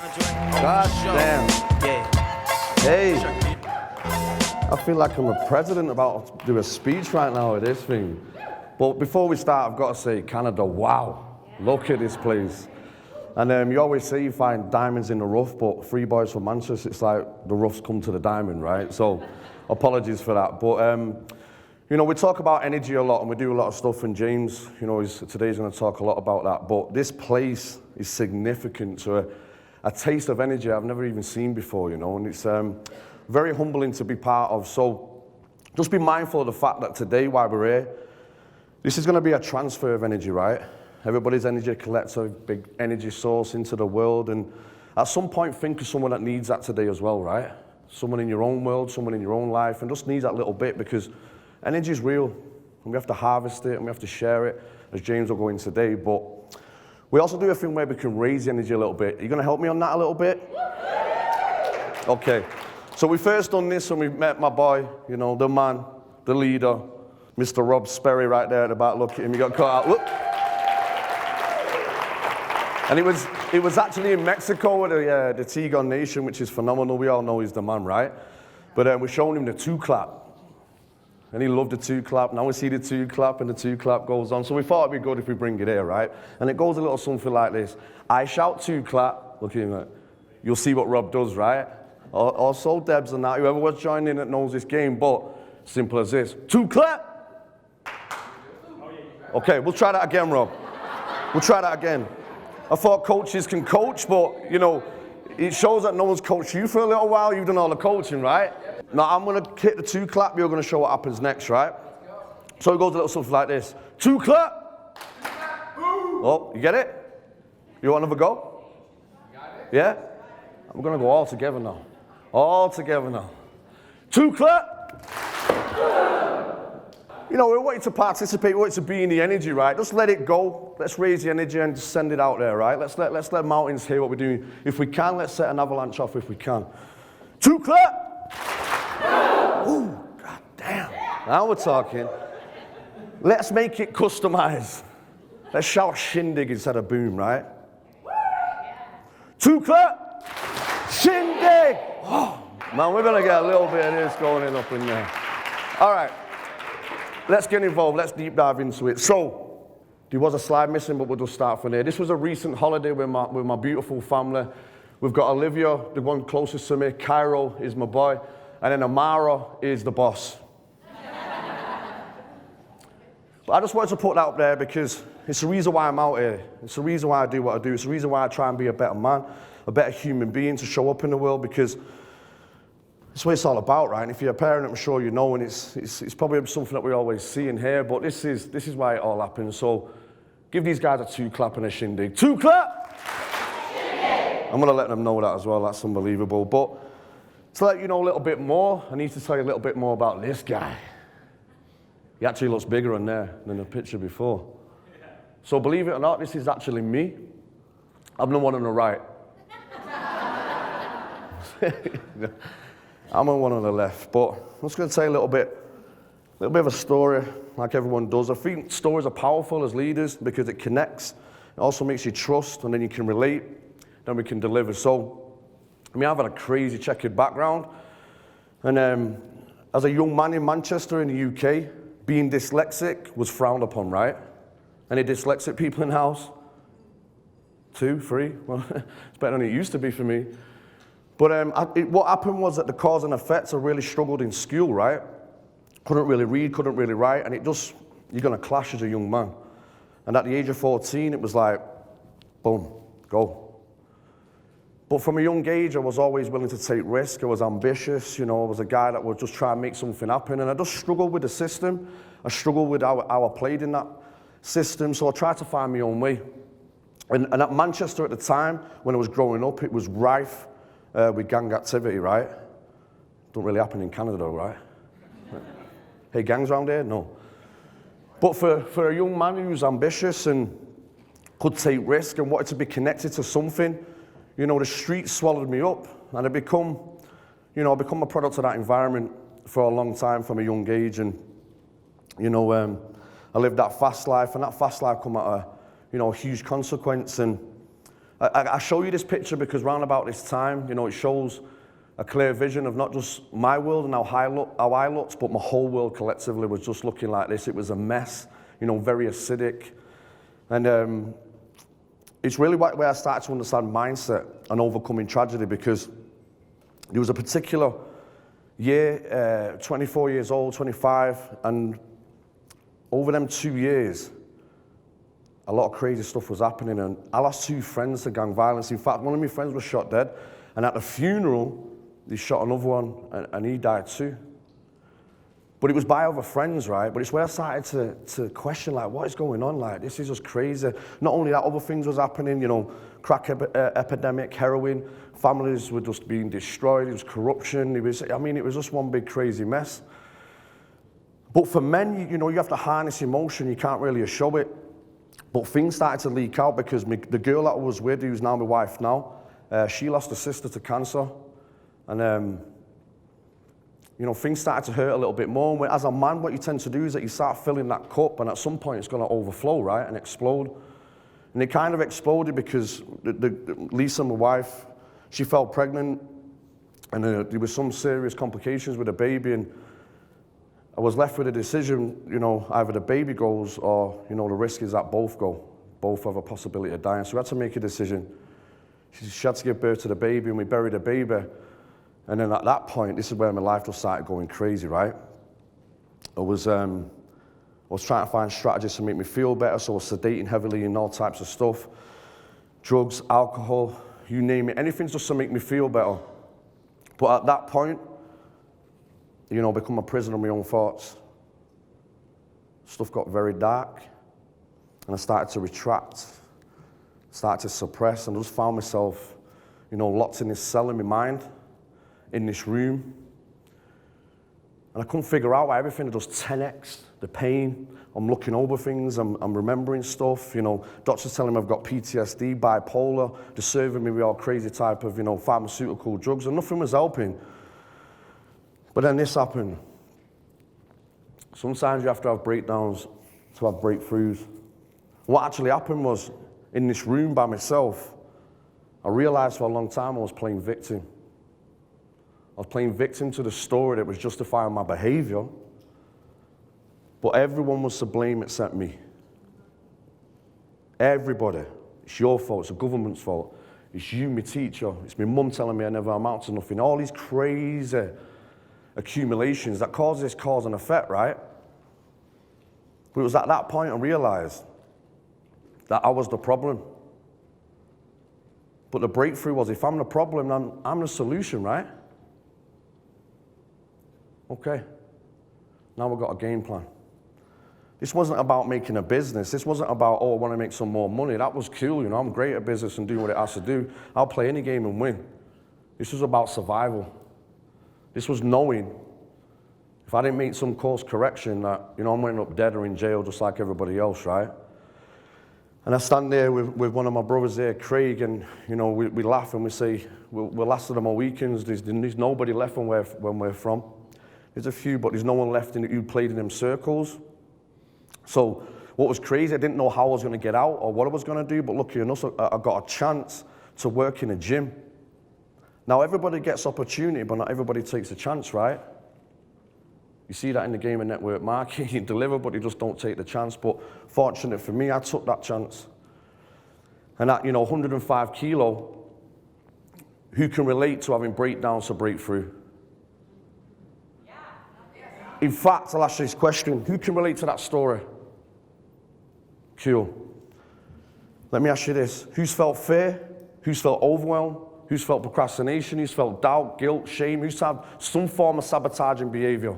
God damn. Hey. I feel like I'm a president about to do a speech right now with this thing. But before we start, I've got to say, Canada, wow. Look at this place. And you always say you find diamonds in the rough, but three boys from Manchester, it's like the rough's come to the diamond, right? So apologies for that. But, you know, we talk about energy a lot and we do a lot of stuff, and James, you know, today's going to talk a lot about that. But this place is significant to a taste of energy I've never even seen before, you know, and it's very humbling to be part of. So just be mindful of the fact that today, while we're here, this is going to be a transfer of energy, right? Everybody's energy collects a big energy source into the world, and at some point think of someone that needs that today as well, right? Someone in your own world, someone in your own life, and just needs that little bit, because energy is real, and we have to harvest it, and we have to share it, as James will go into today. But we also do a thing where we can raise the energy a little bit. Are you going to help me on that a little bit? Okay. So we first done this when we met my boy, you know, the man, the leader, Mr. Rob Sperry right there at the back. Look at him, he got caught out. Look. And it was actually in Mexico with the Tigon Nation, which is phenomenal. We all know he's the man, right? But we're showing him the two clap. And he loved the two clap. Now we see the two clap, and the two clap goes on. So we thought it'd be good if we bring it here, right? And it goes a little something like this. I shout two clap. Look at him. You'll see what Rob does, right? Also Debs and that, whoever was joining that knows this game, but simple as this. Two clap. Okay, we'll try that again, Rob. We'll try that again. I thought coaches can coach, but, you know, it shows that no one's coached you for a little while. You've done all the coaching, right? Now, I'm going to hit the two clap. You're going to show what happens next, right? So it goes a little something like this. Two clap. Oh, you get it? You want another go? Yeah? We're going to go all together now. All together now. Two clap. You know, we want you to participate, we want you to be in the energy, right? Just let it go. Let's raise the energy and just send it out there, right? Let's let mountains hear what we're doing. If we can, let's set an avalanche off if we can. Two clap. Ooh, god damn. Now we're talking. Let's make it customized. Let's shout SHIN DIG instead of boom, right? Two clap. SHIN DIG. Oh, man, we're going to get a little bit of this going in up in there. All right. Let's get involved. Let's deep dive into it. So, there was a slide missing, but we'll just start from there. This was a recent holiday with my beautiful family. We've got Olivia, the one closest to me. Cairo is my boy. And then Amara is the boss. But I just wanted to put that up there because it's the reason why I'm out here. It's the reason why I do what I do. It's the reason why I try and be a better man, a better human being to show up in the world, because it's what it's all about, right? And if you're a parent, I'm sure you know, and it's probably something that we always see and hear, but this is why it all happens. So give these guys a two clap and a SHIN DIG. Two clap! I'm going to let them know that as well. That's unbelievable. But to let you know a little bit more, I need to tell you a little bit more about this guy. He actually looks bigger in there than the picture before. So believe it or not, this is actually me. I'm the one on the right. I'm on one on the left, but I'm just going to tell you a little bit of a story, like everyone does. I think stories are powerful as leaders because it connects. It also makes you trust, and then you can relate, then we can deliver. So, I mean, I've had a crazy checkered background, and as a young man in Manchester in the UK, being dyslexic was frowned upon, right? Any dyslexic people in the house? 2, 3? Well, it's better than it used to be for me. But what happened was that the cause and effects, I really struggled in school, right? Couldn't really read, couldn't really write, and you're going to clash as a young man. And at the age of 14, it was like, boom, go. But from a young age, I was always willing to take risks. I was ambitious, you know, I was a guy that would just try and make something happen, and I just struggled with the system. I struggled with how I played in that system, so I tried to find my own way. And at Manchester at the time, when I was growing up, it was rife with gang activity, right? Don't really happen in Canada though, right? Hey, gangs around here? No. But for a young man who was ambitious and could take risks and wanted to be connected to something, you know, the streets swallowed me up, and I become a product of that environment for a long time from a young age. And, you know, I lived that fast life, and that fast life come at a huge consequence. And I show you this picture because round about this time, you know, it shows a clear vision of not just my world and how I looked, but my whole world collectively was just looking like this. It was a mess, you know, very acidic. And it's really where I started to understand mindset and overcoming tragedy, because there was a particular year, 24 years old, 25, and over them 2 years, a lot of crazy stuff was happening, and I lost 2 friends to gang violence. In fact, one of my friends was shot dead, and at the funeral, they shot another one, and he died too. But it was by other friends, right? But it's where I started to question, like, what is going on? Like, this is just crazy. Not only that, other things was happening, you know, crack epidemic, heroin, families were just being destroyed, it was corruption, it was just one big crazy mess. But for men, you know, you have to harness emotion, you can't really show it. But things started to leak out because the girl that I was with, who's now my wife now, she lost a sister to cancer. And, you know, things started to hurt a little bit more. And as a man, what you tend to do is that you start filling that cup, and at some point it's going to overflow, right, and explode. And it kind of exploded because Lisa, my wife, she fell pregnant, and there was some serious complications with the baby, and I was left with a decision, you know, either the baby goes or, you know, the risk is that both go. Both have a possibility of dying. So we had to make a decision. She had to give birth to the baby, and we buried the baby. And then at that point, this is where my life just started going crazy, right? I was trying to find strategies to make me feel better, so I was sedating heavily and all types of stuff. Drugs, alcohol, you name it, anything just to make me feel better. But at that point, you know, become a prisoner of my own thoughts. Stuff got very dark, and I started to retract, started to suppress, and I just found myself, you know, locked in this cell in my mind, in this room. And I couldn't figure out why everything had just 10x, the pain. I'm looking over things, I'm remembering stuff, you know, doctors telling me I've got PTSD, bipolar, they're serving me with all crazy type of, you know, pharmaceutical drugs, and nothing was helping. But then this happened. Sometimes you have to have breakdowns to have breakthroughs. What actually happened was, in this room by myself, I realized for a long time I was playing victim. I was playing victim to the story that was justifying my behavior, but everyone was to blame except me. Everybody. It's your fault, it's the government's fault. It's you, my teacher. It's my mum telling me I never amount to nothing. All these crazy accumulations that cause this cause and effect, right? But it was at that point I realized that I was the problem. But the breakthrough was, if I'm the problem, then I'm the solution, right? Okay, now we've got a game plan. This wasn't about making a business. This wasn't about, oh, I want to make some more money. That was cool, you know, I'm great at business and doing what it has to do. I'll play any game and win. This was about survival. This was knowing if I didn't make some course correction that, you know, I'm ending up dead or in jail just like everybody else, right? And I stand there with one of my brothers there, Craig, and, you know, we laugh and we say, we're last of the Mohicans. There's nobody left when we're from. There's a few, but there's no one left who played in them circles. So what was crazy, I didn't know how I was going to get out or what I was going to do, but lucky enough, I got a chance to work in a gym. Now, everybody gets opportunity, but not everybody takes a chance, right? You see that in the game of network marketing. You deliver, but you just don't take the chance. But fortunate for me, I took that chance. And at, you know, 105 kilo, who can relate to having breakdowns to breakthrough? In fact, I'll ask you this question. Who can relate to that story? Cool. Let me ask you this. Who's felt fear? Who's felt overwhelmed? Who's felt procrastination? Who's felt doubt, guilt, shame? Who's had some form of sabotaging behavior?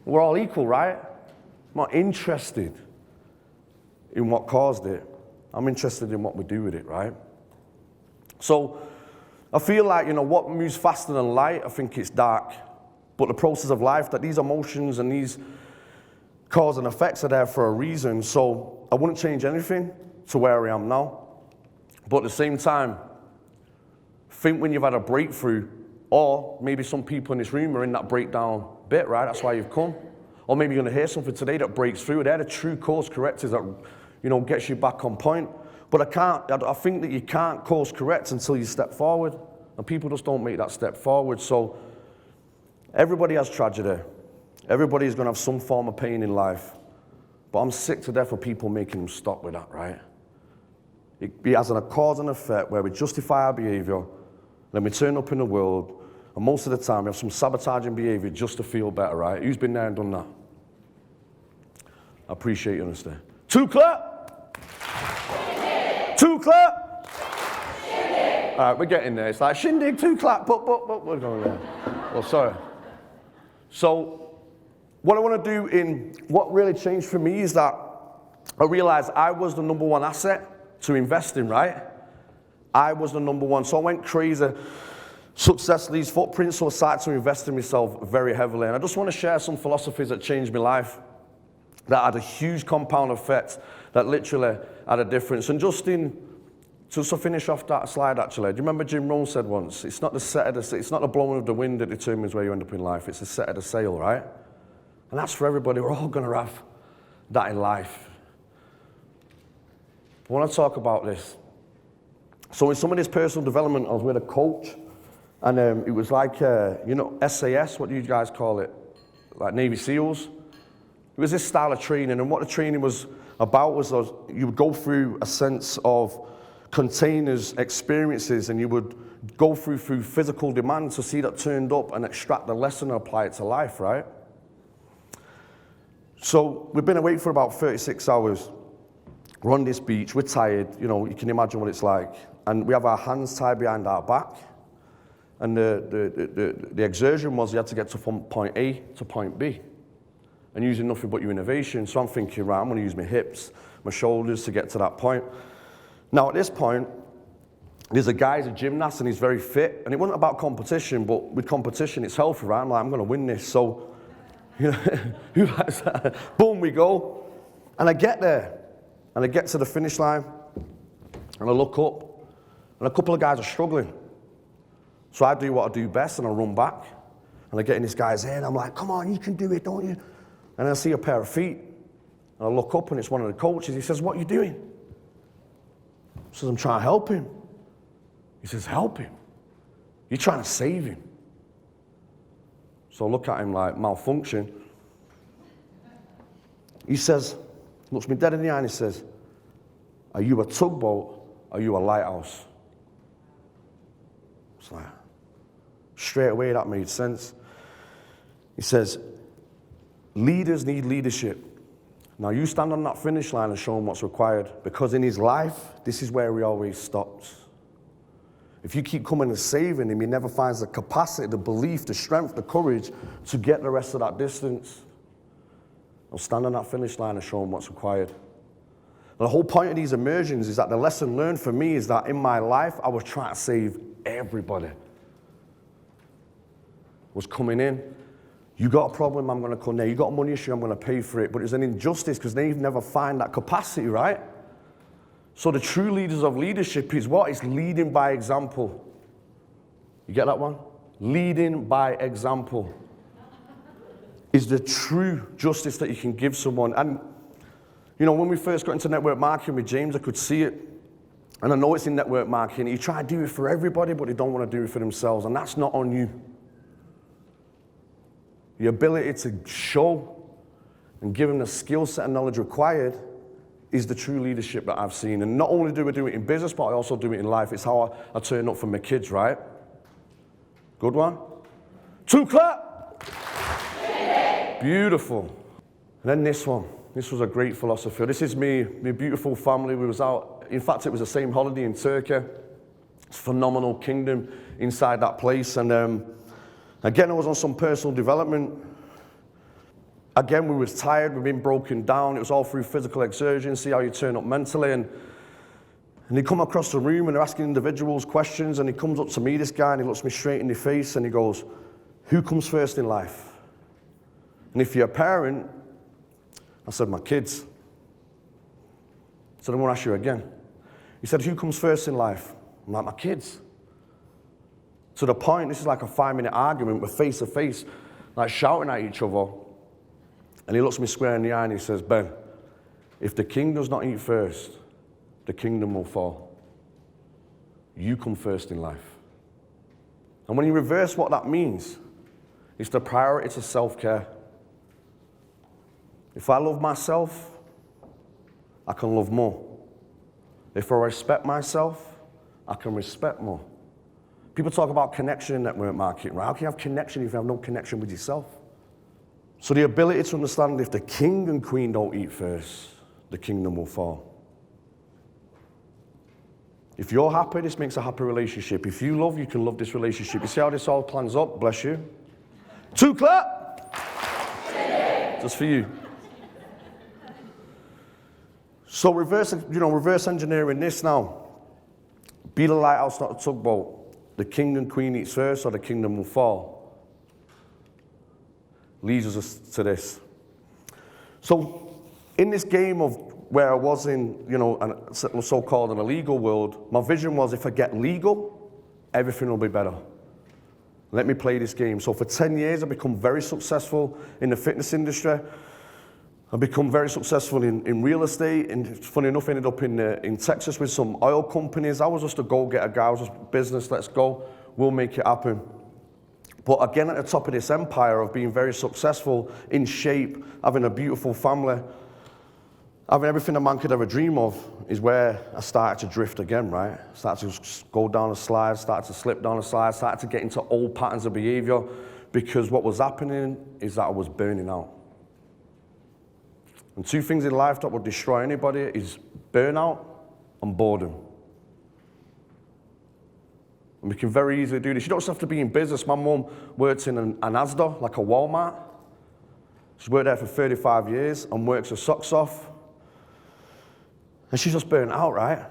We're all equal, right? I'm not interested in what caused it. I'm interested in what we do with it, right? So I feel like, you know, what moves faster than light, I think it's dark. But the process of life, that these emotions and these cause and effects are there for a reason. So I wouldn't change anything to where I am now. But at the same time, think when you've had a breakthrough, or maybe some people in this room are in that breakdown bit, right? That's why you've come. Or maybe you're going to hear something today that breaks through. They're the true course correctors that, you know, gets you back on point. But I think that you can't course correct until you step forward. And people just don't make that step forward. So everybody has tragedy. Everybody's going to have some form of pain in life. But I'm sick to death of people making them stop with that, right? It has a cause and effect where we justify our behavior, then we turn up in the world, and most of the time we have some sabotaging behavior just to feel better, right? Who's been there and done that? I appreciate you understand. 2 clap! 2 clap! All right, we're getting there. It's like shindig, 2 clap, but we're going there. Well, sorry. So, what I want to do what really changed for me is that I realized I was the #1 asset to invest in, right? I was the #1. So I went crazy. Success leaves footprints, so I started to invest in myself very heavily. And I just want to share some philosophies that changed my life, that had a huge compound effect, that literally had a difference. And just to finish off that slide, actually, do you remember Jim Rohn said once, it's not the blowing of the wind that determines where you end up in life, it's the set of the sail, right? And that's for everybody. We're all going to have that in life. I want to talk about this. So in some of this personal development, I was with a coach, and it was like, SAS, what do you guys call it? Like Navy SEALs. It was this style of training, and what the training was about was you would go through a sense of containers, experiences, and you would go through physical demands to see that turned up and extract the lesson and apply it to life, right? So we've been awake for about 36 hours. We're on this beach, we're tired, you can imagine what it's like. And we have our hands tied behind our back. And the exertion was you had to get from point A to point B. And using nothing but your innovation. So I'm thinking, right, I'm going to use my hips, my shoulders to get to that point. Now at this point, there's a guy, he's a gymnast, and he's very fit. And it wasn't about competition, but with competition, it's healthy, right? I'm like, I'm going to win this. So, who likes that? Boom, we go. And I get there. And I get to the finish line. And I look up. And a couple of guys are struggling. So I do what I do best, and I run back. And I get in this guy's head. I'm like, come on, you can do it, don't you? And I see a pair of feet. And I look up, and it's one of the coaches. He says, what are you doing? I says, I'm trying to help him. He says, help him? You're trying to save him. So I look at him like, malfunction. He says, looks me dead in the eye, and he says, are you a tugboat? Are you a lighthouse? It's like, straight away that made sense. He says, leaders need leadership. Now you stand on that finish line and show him what's required, because in his life, this is where he always stops. If you keep coming and saving him, he never finds the capacity, the belief, the strength, the courage to get the rest of that distance. I'll stand on that finish line and show him what's required. And the whole point of these immersions is that the lesson learned for me is that in my life, I was trying to save everybody. Was coming in, you got a problem, I'm going to come there. You got a money issue, I'm going to pay for it. But it's an injustice because they never find that capacity, right? So the true leaders of leadership is what? It's leading by example. You get that one? Leading by example is the true justice that you can give someone. And, when we first got into network marketing with James, I could see it. And I know it's in network marketing. You try to do it for everybody, but they don't want to do it for themselves. And that's not on you. The ability to show and give them the skill set and knowledge required is the true leadership that I've seen. And not only do we do it in business, but I also do it in life. It's how I turn up for my kids, right? Good one? 2 clap. Beautiful. And then this one. This was a great philosophy. This is me, my beautiful family. We was out. In fact, it was the same holiday in Turkey. It's a phenomenal kingdom inside that place. And again, I was on some personal development. Again, we was tired. We've been broken down. It was all through physical exertion. See how you turn up mentally. And they come across the room and they're asking individuals questions. And he comes up to me, this guy, and he looks me straight in the face and he goes, who comes first in life? And if you're a parent, I said, my kids. I said, I want to ask you again. He said, who comes first in life? I'm like, my kids. To the point, this is like a 5-minute argument. We're face to face, like shouting at each other. And he looks me square in the eye and he says, Ben, if the king does not eat first, the kingdom will fall. You come first in life. And when you reverse what that means, it's the priority to self-care. If I love myself, I can love more. If I respect myself, I can respect more. People talk about connection in network marketing, right? How can you have connection if you have no connection with yourself? So the ability to understand if the king and queen don't eat first, the kingdom will fall. If you're happy, this makes a happy relationship. If you love, you can love this relationship. You see how this all plans up? Bless you. 2 clap. Just for you. So reverse engineering this now. Be the lighthouse, not a tugboat. The king and queen eats first, or the kingdom will fall. Leads us to this. So in this game of where I was in, so-called an illegal world, my vision was if I get legal, everything will be better. Let me play this game. So for 10 years, I've become very successful in the fitness industry. I've become very successful in real estate, and funny enough, ended up in Texas with some oil companies. I was just a go-getter guy. I was just business, let's go. We'll make it happen. But again, at the top of this empire of being very successful, in shape, having a beautiful family, having everything a man could ever dream of, is where I started to drift again, right? Started to just go down a slide, started to slip down a slide, started to get into old patterns of behavior, because what was happening is that I was burning out. And 2 things in life that would destroy anybody is burnout and boredom. And we can very easily do this. You don't just have to be in business. My mum works in an Asda, like a Walmart. She's worked there for 35 years and works her socks off. And she's just burnt out, right?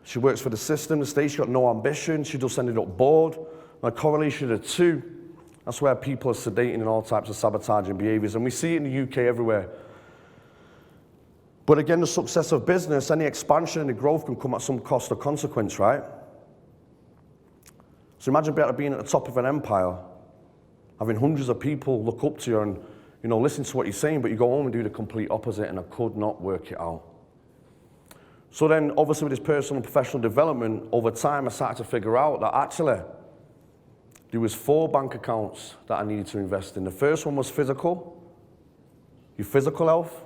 She works for the system, the state, she's got no ambition, she just ended up bored. And a correlation of the 2, that's where people are sedating and all types of sabotaging behaviors. And we see it in the UK everywhere. But again, the success of business, any expansion and the growth can come at some cost or consequence, right? So imagine being at the top of an empire, having hundreds of people look up to you and listen to what you're saying, but you go home and do the complete opposite, and I could not work it out. So then, obviously with this personal and professional development, over time I started to figure out that actually there was 4 bank accounts that I needed to invest in. The first one was physical, your physical health.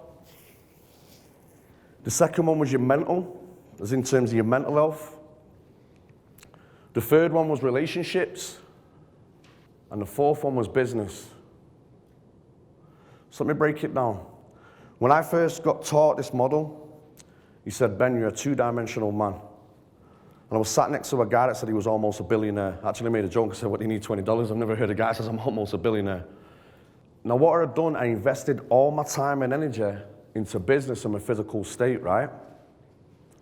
The second one was your mental, as in terms of your mental health. The third one was relationships. And the 4th one was business. So let me break it down. When I first got taught this model, he said, Ben, you're a 2-dimensional man. And I was sat next to a guy that said he was almost a billionaire. I actually made a joke and said, what do you need, $20? I've never heard a guy that says I'm almost a billionaire. Now what I'd done, I invested all my time and energy into business and my physical state, right?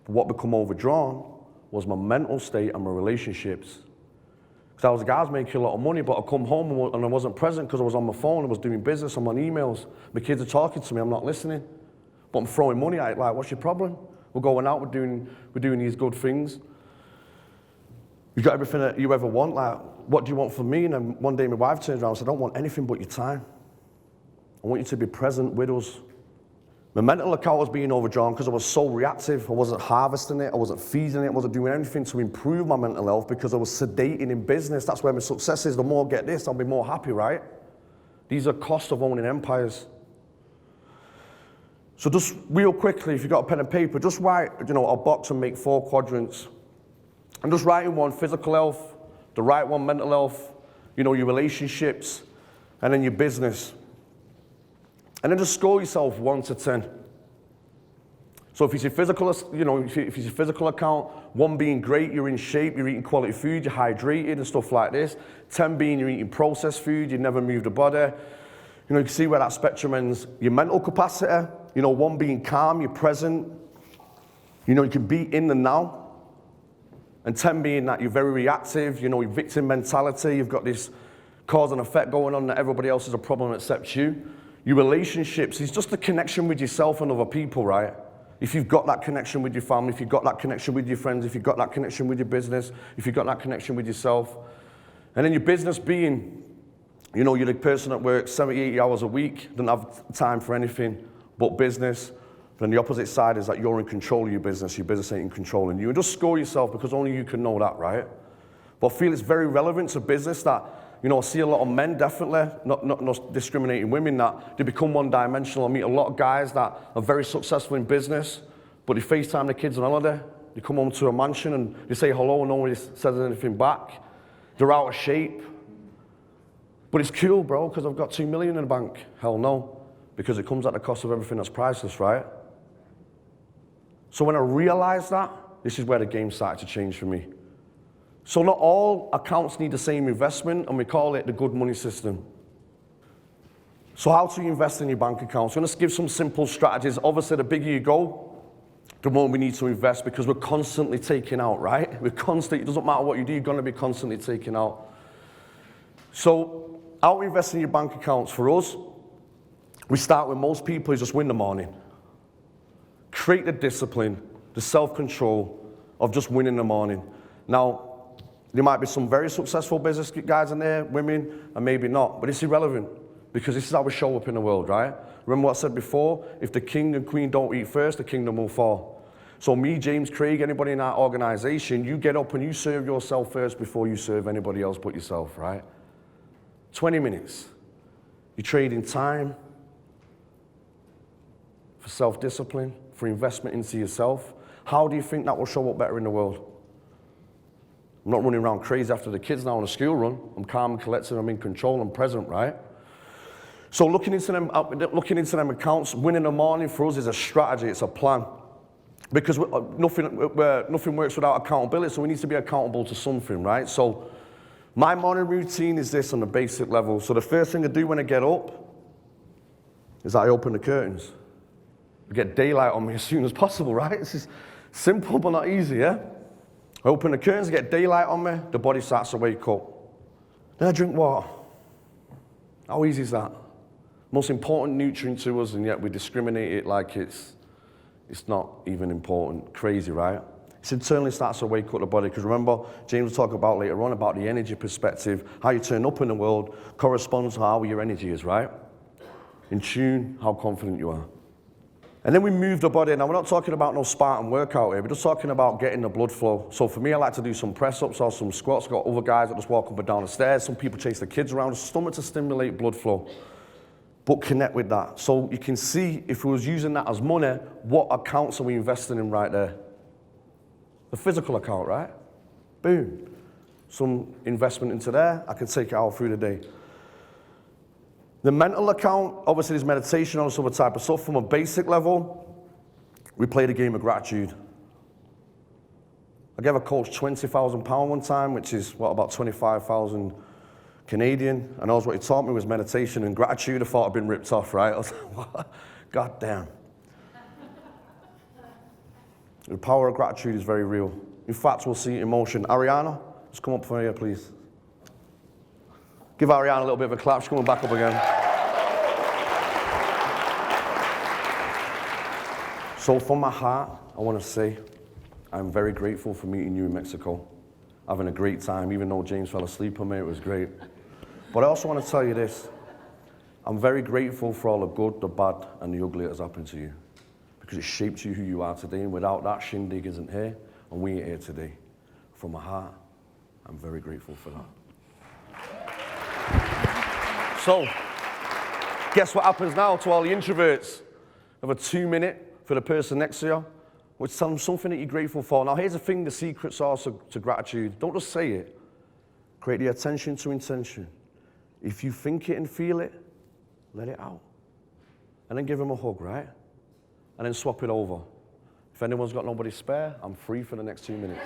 But what became overdrawn was my mental state and my relationships. Because I was a guy who was making a lot of money, but I come home and I wasn't present because I was on my phone, I was doing business, I'm on emails. My kids are talking to me, I'm not listening. But I'm throwing money at it, like, what's your problem? We're going out, we're doing these good things. You've got everything that you ever want, like, what do you want from me? And then one day my wife turns around and said, I don't want anything but your time. I want you to be present with us. My mental account was being overdrawn because I was so reactive. I wasn't harvesting it, I wasn't feeding it, I wasn't doing anything to improve my mental health because I was sedating in business. That's where my success is. The more I get this, I'll be more happy, right? These are costs of owning empires. So just real quickly, if you've got a pen and paper, just write, a box and make 4 quadrants. And just write in one, physical health, the right one, mental health, your relationships, and then your business. And then just score yourself 1 to 10. So if it's your physical, if it's your physical account, 1 being great, you're in shape, you're eating quality food, you're hydrated and stuff like this. 10 being you're eating processed food, you never move the body. You can see where that spectrum ends. Your mental capacity, 1 being calm, you're present. You can be in the now. And 10 being that you're very reactive, your victim mentality, you've got this cause and effect going on that everybody else is a problem except you. Your relationships is just the connection with yourself and other people, right? If you've got that connection with your family, if you've got that connection with your friends, if you've got that connection with your business, if you've got that connection with yourself. And then your business being, you're the person that works 70, 80 hours a week, doesn't have time for anything but business. Then the opposite side is that you're in control of your business ain't in control of you. And just score yourself because only you can know that, right? But I feel it's very relevant to business that, I see a lot of men, definitely, not discriminating women, that they become one-dimensional. I meet a lot of guys that are very successful in business, but they FaceTime their kids on holiday. They come home to a mansion and they say hello and nobody says anything back. They're out of shape. But it's cool, bro, because I've got 2 million in the bank. Hell no, because it comes at the cost of everything that's priceless, right? So when I realized that, this is where the game started to change for me. So not all accounts need the same investment, and we call it the good money system. So how to invest in your bank accounts? I'm going to give some simple strategies. Obviously, the bigger you go, the more we need to invest because we're constantly taking out, right? It doesn't matter what you do, you're going to be constantly taking out. So how to invest in your bank accounts for us, we start with most people is just win the morning. Create the discipline, the self-control of just winning the morning. Now, there might be some very successful business guys in there, women, and maybe not, but it's irrelevant because this is how we show up in the world, right? Remember what I said before? If the king and queen don't eat first, the kingdom will fall. So me, James, Craig, anybody in our organization, you get up and you serve yourself first before you serve anybody else but yourself, right? 20 minutes. You're trading time for self-discipline, for investment into yourself. How do you think that will show up better in the world? I'm not running around crazy after the kids now on a school run. I'm calm and collected, I'm in control, I'm present, right? So looking into them accounts, winning the morning for us is a strategy, it's a plan. Because nothing works without accountability, so we need to be accountable to something, right? So my morning routine is this on the basic level. So the first thing I do when I get up is I open the curtains. I get daylight on me as soon as possible, right? This is simple but not easy, yeah? I open the curtains, I get daylight on me, the body starts to wake up. Then I drink water. How easy is that? Most important nutrient to us, and yet we discriminate it like it's not even important. Crazy, right? It internally starts to wake up the body, because remember, James will talk about later on about the energy perspective. How you turn up in the world corresponds to how your energy is, right? In tune, how confident you are. And then we move the body. Now, we're not talking about no Spartan workout here. We're just talking about getting the blood flow. So for me, I like to do some press-ups or some squats. I've got other guys that just walk up and down the stairs. Some people chase their kids around. Stomach to stimulate blood flow. But connect with that. So you can see, if we was using that as money, what accounts are we investing in right there? The physical account, right? Boom. Some investment into there. I can take it out through the day. The mental account, obviously there's meditation on some type of stuff. From a basic level, we played a game of gratitude. I gave a coach £20,000 one time, which is, about 25,000 Canadian. And what he taught me was meditation and gratitude. I thought I'd been ripped off, right? I was like, what? God damn. The power of gratitude is very real. In fact, we'll see it in motion. Ariana, just come up for here, please. Give Ariana a little bit of a clap. She's coming back up again. So from my heart, I want to say I'm very grateful for meeting you in Mexico. Having a great time, even though James fell asleep on me, it was great. But I also want to tell you this. I'm very grateful for all the good, the bad, and the ugly that has happened to you. Because it shaped you who you are today. And without that, SHIN DIG isn't here, and we ain't here today. From my heart, I'm very grateful for that. So, guess what happens now to all the introverts? Have a 2-minute for the person next to you, which tell them something that you're grateful for. Now, here's the thing, the secret sauce to gratitude. Don't just say it. Create the attention to intention. If you think it and feel it, let it out. And then give them a hug, right? And then swap it over. If anyone's got nobody spare, I'm free for the next 2 minutes.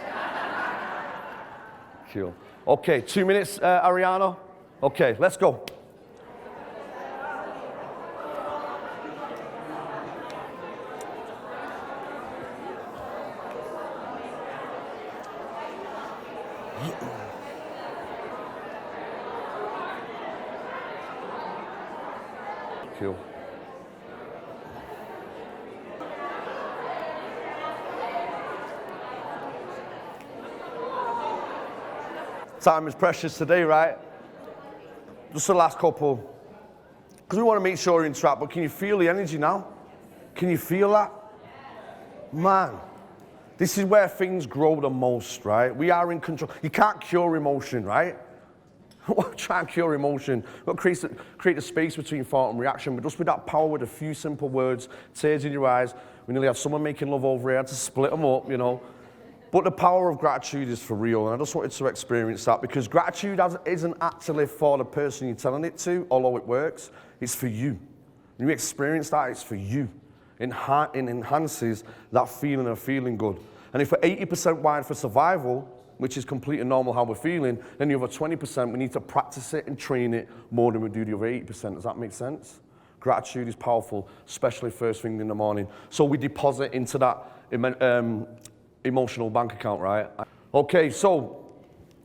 Cool. Okay, 2 minutes, Ariana. Okay, let's go. Cool. Time is precious today, right? Just the last couple. Because we want to make sure you're in track, but can you feel the energy now? Can you feel that? Man, this is where things grow the most, right? We are in control. You can't cure emotion, right? Try and cure emotion. But create a space between thought and reaction. But just with that power, with a few simple words, tears in your eyes. We nearly have someone making love over here. I had to split them up, you know. But the power of gratitude is for real. And I just wanted to experience that because gratitude isn't actually for the person you're telling it to, although it works. It's for you. When you experience that, it's for you. It enhances that feeling of feeling good. And if we're 80% wired for survival, which is completely normal how we're feeling, then the other 20%, we need to practice it and train it more than we do the other 80%. Does that make sense? Gratitude is powerful, especially first thing in the morning. So we deposit into that emotional bank account, right? Okay, so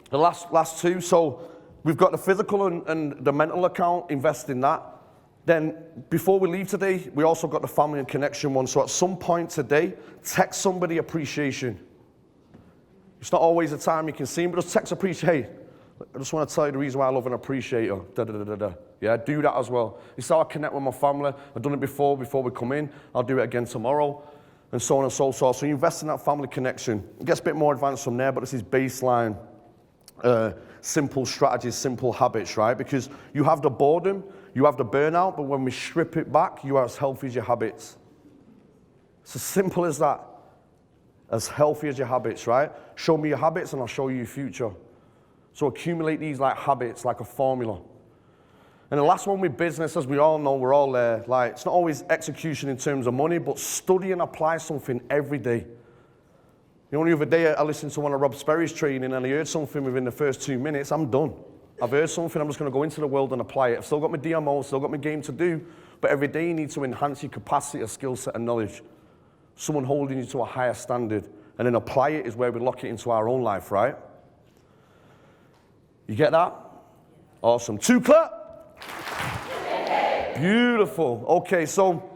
the last two. So we've got the physical and the mental account, invest in that. Then before we leave today, we also got the family and connection one. So at some point today, text somebody appreciation. It's not always the time you can see them, but just text appreciate. Hey, I just want to tell you the reason why I love and appreciate you. Da, da, da, da, da. Yeah, do that as well. It's how I connect with my family. I've done it before we come in. I'll do it again tomorrow, and so on and so forth. So you invest in that family connection. It gets a bit more advanced from there, but this is baseline, simple strategies, simple habits, right? Because you have the boredom, you have the burnout, but when we strip it back, you are as healthy as your habits. It's as simple as that. As healthy as your habits, right? Show me your habits and I'll show you your future. So accumulate these like habits, like a formula. And the last one with business, as we all know, we're all there. Like, it's not always execution in terms of money, but study and apply something every day. You know, the other day I listened to one of Rob Sperry's training and I heard something within the first 2 minutes, I'm done. I've heard something, I'm just going to go into the world and apply it. I've still got my DMO, still got my game to do, but every day you need to enhance your capacity, a skill set, and knowledge. Someone holding you to a higher standard, and then apply it is where we lock it into our own life, right? You get that? Awesome. 2 clap. Beautiful. Okay, so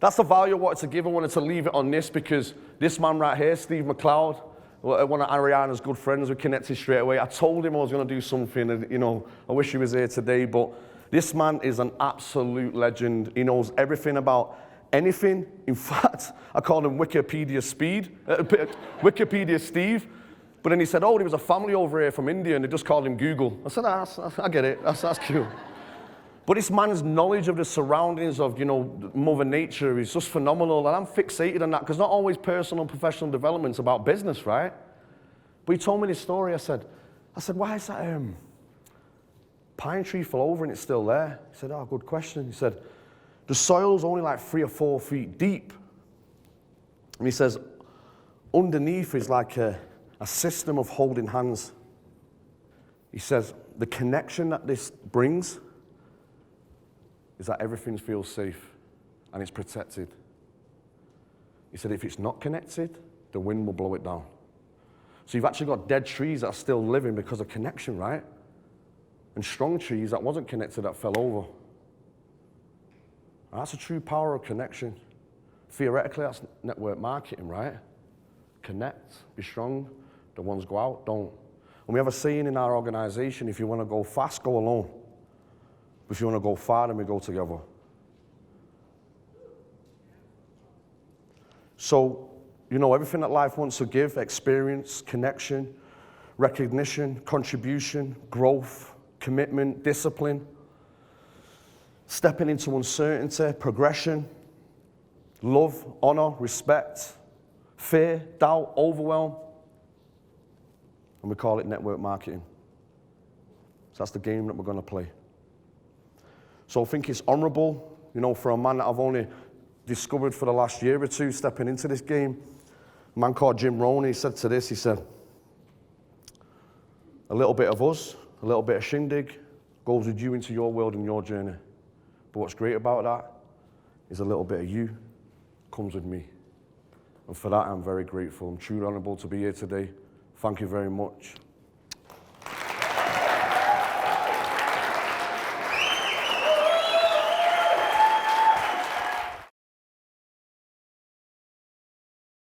that's the value I wanted to give. I wanted to leave it on this because this man right here, Steve McLeod, one of Ariana's good friends, we connected straight away. I told him I was going to do something, and you know, I wish he was here today, but this man is an absolute legend. He knows everything about anything. In fact, I called him Wikipedia Steve. But then he said, oh, there was a family over here from India, and they just called him Google. I said, I get it. That's cool. But this man's knowledge of the surroundings of, you know, Mother Nature is just phenomenal, and I'm fixated on that, because not always personal and professional development's about business, right? But he told me this story. I said, why is that pine tree fell over and it's still there? He said, oh, good question. He said, the soil's only like 3 or 4 feet deep. And he says, underneath is like a system of holding hands. He says, the connection that this brings is that everything feels safe and it's protected. He said, if it's not connected, the wind will blow it down. So you've actually got dead trees that are still living because of connection, right? And strong trees that wasn't connected that fell over. And that's the true power of connection. Theoretically, that's network marketing, right? Connect, be strong. The ones go out, don't. And we have a saying in our organization, if you want to go fast, go alone. But if you want to go far, then we go together. So, you know, everything that life wants to give, experience, connection, recognition, contribution, growth, commitment, discipline, stepping into uncertainty, progression, love, honor, respect, fear, doubt, overwhelm. And we call it network marketing. So that's the game that we're going to play. So I think it's honorable, you know, for a man that I've only discovered for the last year or two stepping into this game. A man called Jim Rohn, he said to this, he said, a little bit of us, a little bit of SHIN DIG goes with you into your world and your journey. But what's great about that is a little bit of you comes with me. And for that, I'm very grateful. I'm truly honorable to be here today. Thank you very much.